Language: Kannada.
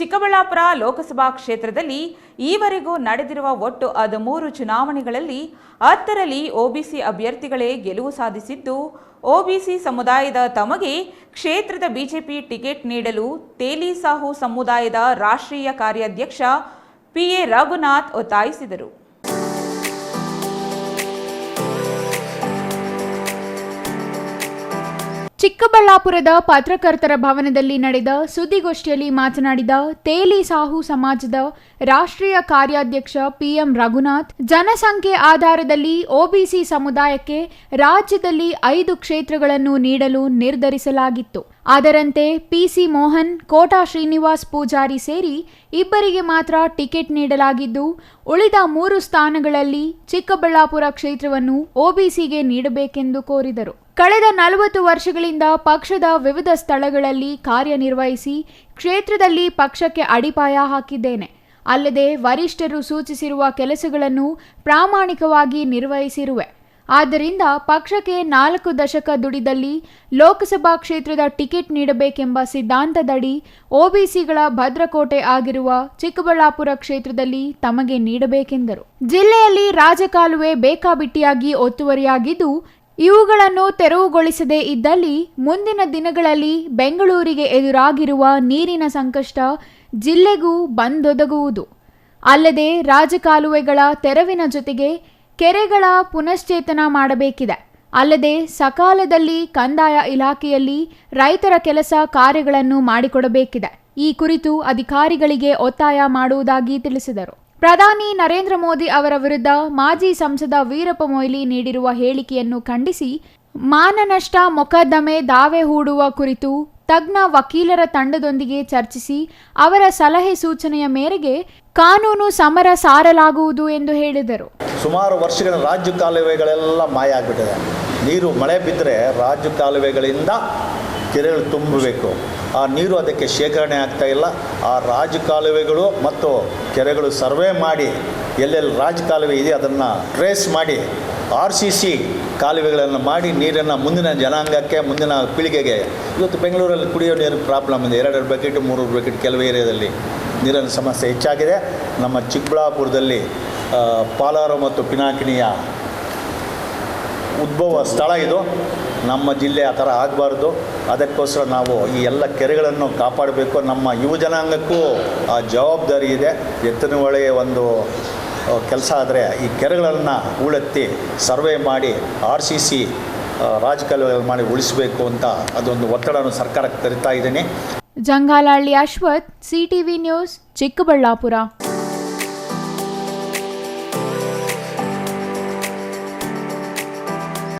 ಚಿಕ್ಕಬಳ್ಳಾಪುರ ಲೋಕಸಭಾ ಕ್ಷೇತ್ರದಲ್ಲಿ ಈವರೆಗೂ ನಡೆದಿರುವ ಒಟ್ಟು 13 ಚುನಾವಣೆಗಳಲ್ಲಿ 10ರಲ್ಲಿ ಒಬಿಸಿ ಅಭ್ಯರ್ಥಿಗಳೇ ಗೆಲುವು ಸಾಧಿಸಿದ್ದು, ಒಬಿಸಿ ಸಮುದಾಯದ ತಮಗೆ ಕ್ಷೇತ್ರದ ಬಿಜೆಪಿ ಟಿಕೆಟ್ ನೀಡಲು ತೇಲಿ ಸಾಹು ಸಮುದಾಯದ ರಾಷ್ಟ್ರೀಯ ಕಾರ್ಯಾಧ್ಯಕ್ಷ ಪಿಎ ರಘುನಾಥ್ ಒತ್ತಾಯಿಸಿದರು. ಚಿಕ್ಕಬಳ್ಳಾಪುರದ ಪತ್ರಕರ್ತರ ಭವನದಲ್ಲಿ ನಡೆದ ಸುದ್ದಿಗೋಷ್ಠಿಯಲ್ಲಿ ಮಾತನಾಡಿದ ತೇಲಿ ಸಾಹು ಸಮಾಜದ ರಾಷ್ಟ್ರೀಯ ಕಾರ್ಯಾಧ್ಯಕ್ಷ ಪಿಎಂ ರಘುನಾಥ್, ಜನಸಂಖ್ಯೆ ಆಧಾರದಲ್ಲಿ ಒಬಿಸಿ ಸಮುದಾಯಕ್ಕೆ ರಾಜ್ಯದಲ್ಲಿ 5 ಕ್ಷೇತ್ರಗಳನ್ನು ನೀಡಲು ನಿರ್ಧರಿಸಲಾಗಿತ್ತು. ಅದರಂತೆ ಪಿಸಿ ಮೋಹನ್, ಕೋಟಾ ಶ್ರೀನಿವಾಸ್ ಪೂಜಾರಿ ಸೇರಿ ಇಬ್ಬರಿಗೆ ಮಾತ್ರ ಟಿಕೆಟ್ ನೀಡಲಾಗಿದ್ದು, ಉಳಿದ 3 ಸ್ಥಾನಗಳಲ್ಲಿ ಚಿಕ್ಕಬಳ್ಳಾಪುರ ಕ್ಷೇತ್ರವನ್ನು ಒಬಿಸಿಗೆ ನೀಡಬೇಕೆಂದು ಕೋರಿದರು. ಕಳೆದ 40 ವರ್ಷಗಳಿಂದ ಪಕ್ಷದ ವಿವಿಧ ಸ್ಥಳಗಳಲ್ಲಿ ಕಾರ್ಯನಿರ್ವಹಿಸಿ ಕ್ಷೇತ್ರದಲ್ಲಿ ಪಕ್ಷಕ್ಕೆ ಅಡಿಪಾಯ ಹಾಕಿದ್ದೇನೆ. ಅಲ್ಲದೆ ವರಿಷ್ಠರು ಸೂಚಿಸಿರುವ ಕೆಲಸಗಳನ್ನು ಪ್ರಾಮಾಣಿಕವಾಗಿ ನಿರ್ವಹಿಸಿರುವೆ. ಆದ್ದರಿಂದ ಪಕ್ಷಕ್ಕೆ 4 ದಶಕ ದುಡಿದಲ್ಲಿ ಲೋಕಸಭಾ ಕ್ಷೇತ್ರದ ಟಿಕೆಟ್ ನೀಡಬೇಕೆಂಬ ಸಿದ್ಧಾಂತದಡಿ ಒಬಿಸಿಗಳ ಭದ್ರಕೋಟೆ ಆಗಿರುವ ಚಿಕ್ಕಬಳ್ಳಾಪುರ ಕ್ಷೇತ್ರದಲ್ಲಿ ತಮಗೆ ನೀಡಬೇಕೆಂದರು. ಜಿಲ್ಲೆಯಲ್ಲಿ ರಾಜಕಾಲುವೆ ಬೇಕಾಬಿಟ್ಟಿಯಾಗಿ ಒತ್ತುವರಿಯಾಗಿದ್ದು, ಇವುಗಳನ್ನು ತೆರವುಗೊಳಿಸದೇ ಇದ್ದಲ್ಲಿ ಮುಂದಿನ ದಿನಗಳಲ್ಲಿ ಬೆಂಗಳೂರಿಗೆ ಎದುರಾಗಿರುವ ನೀರಿನ ಸಂಕಷ್ಟ ಜಿಲ್ಲೆಗೂ ಬಂದೊದಗುವುದು. ಅಲ್ಲದೆ ರಾಜಕಾಲುವೆಗಳ ತೆರವಿನ ಜೊತೆಗೆ ಕೆರೆಗಳ ಪುನಶ್ಚೇತನ ಮಾಡಬೇಕಿದೆ. ಅಲ್ಲದೆ ಸಕಾಲದಲ್ಲಿ ಕಂದಾಯ ಇಲಾಖೆಯಲ್ಲಿ ರೈತರ ಕೆಲಸ ಕಾರ್ಯಗಳನ್ನು ಮಾಡಿಕೊಡಬೇಕಿದೆ. ಈ ಕುರಿತು ಅಧಿಕಾರಿಗಳಿಗೆ ಒತ್ತಾಯ ಮಾಡುವುದಾಗಿ ತಿಳಿಸಿದರು. ಪ್ರಧಾನಿ ನರೇಂದ್ರ ಮೋದಿ ಅವರ ವಿರುದ್ಧ ಮಾಜಿ ಸಂಸದ ವೀರಪ್ಪ ಮೊಯ್ಲಿ ನೀಡಿರುವ ಹೇಳಿಕೆಯನ್ನು ಖಂಡಿಸಿ ಮಾನನಷ್ಟ ಮೊಕದ್ದಮೆ ದಾವೆ ಹೂಡುವ ಕುರಿತು ತಜ್ಞ ವಕೀಲರ ತಂಡದೊಂದಿಗೆ ಚರ್ಚಿಸಿ ಅವರ ಸಲಹೆ ಸೂಚನೆಯ ಮೇರೆಗೆ ಕಾನೂನು ಸಮರ ಸಾರಲಾಗುವುದು ಎಂದು ಹೇಳಿದರು. ಸುಮಾರು ವರ್ಷಗಳ ರಾಜ್ಯ ಕಾಲುವೆಗಳೆಲ್ಲ ಮಾಯ ಆಗಿಬಿಟ್ಟಿದೆ. ನೀರು ಮಳೆ ಬಿದ್ದರೆ ರಾಜ್ಯ ಕಾಲುವೆಗಳಿಂದ ಕೆರೆಗಳು ತುಂಬಬೇಕು. ಆ ನೀರು ಅದಕ್ಕೆ ಶೇಖರಣೆ ಆಗ್ತಾ ಇಲ್ಲ. ಆ ರಾಜಕಾಲುವೆಗಳು ಮತ್ತು ಕೆರೆಗಳು ಸರ್ವೆ ಮಾಡಿ ಎಲ್ಲೆಲ್ಲಿ ರಾಜಕಾಲುವೆ ಇದೆ ಅದನ್ನು ಟ್ರೇಸ್ ಮಾಡಿ RCC ಕಾಲುವೆಗಳನ್ನು ಮಾಡಿ ನೀರನ್ನು ಮುಂದಿನ ಜನಾಂಗಕ್ಕೆ, ಮುಂದಿನ ಪೀಳಿಗೆಗೆ. ಇವತ್ತು ಬೆಂಗಳೂರಲ್ಲಿ ಕುಡಿಯೋ ನೀರು ಪ್ರಾಬ್ಲಮ್ ಇದೆ. 2 ಬಕೆಟ್ 3 ಬಕೆಟ್ ಕೆಲವು ಏರಿಯಾದಲ್ಲಿ ನೀರಿನ ಸಮಸ್ಯೆ ಹೆಚ್ಚಾಗಿದೆ. ನಮ್ಮ ಚಿಕ್ಕಬಳ್ಳಾಪುರದಲ್ಲಿ ಪಾಲಾರು ಮತ್ತು ಪಿನಾಕಿನಿಯ ಉದ್ಭವ ಸ್ಥಳ ಇದು. ನಮ್ಮ ಜಿಲ್ಲೆ ಆ ಥರ ಆಗಬಾರ್ದು. ಅದಕ್ಕೋಸ್ಕರ ನಾವು ಈ ಎಲ್ಲ ಕೆರೆಗಳನ್ನು ಕಾಪಾಡಬೇಕು. ನಮ್ಮ ಯುವ ಜನಾಂಗಕ್ಕೂ ಆ ಜವಾಬ್ದಾರಿ ಇದೆ. ಎತ್ತಿನ ಹೊಳೆಯ ಒಂದು ಕೆಲಸ ಆದರೆ ಈ ಕೆರೆಗಳನ್ನು ಹೂಳೆತ್ತಿ ಸರ್ವೆ ಮಾಡಿ RCC ರಾಜಕಾಲುವೆ ಮಾಡಿ ಉಳಿಸಬೇಕು ಅಂತ ಅದೊಂದು ಒತ್ತಡವನ್ನು ಸರ್ಕಾರಕ್ಕೆ ತರಿತಾ ಇದ್ದೀನಿ. Jangalahalli Ashwath, CTV news, Chikkaballapur.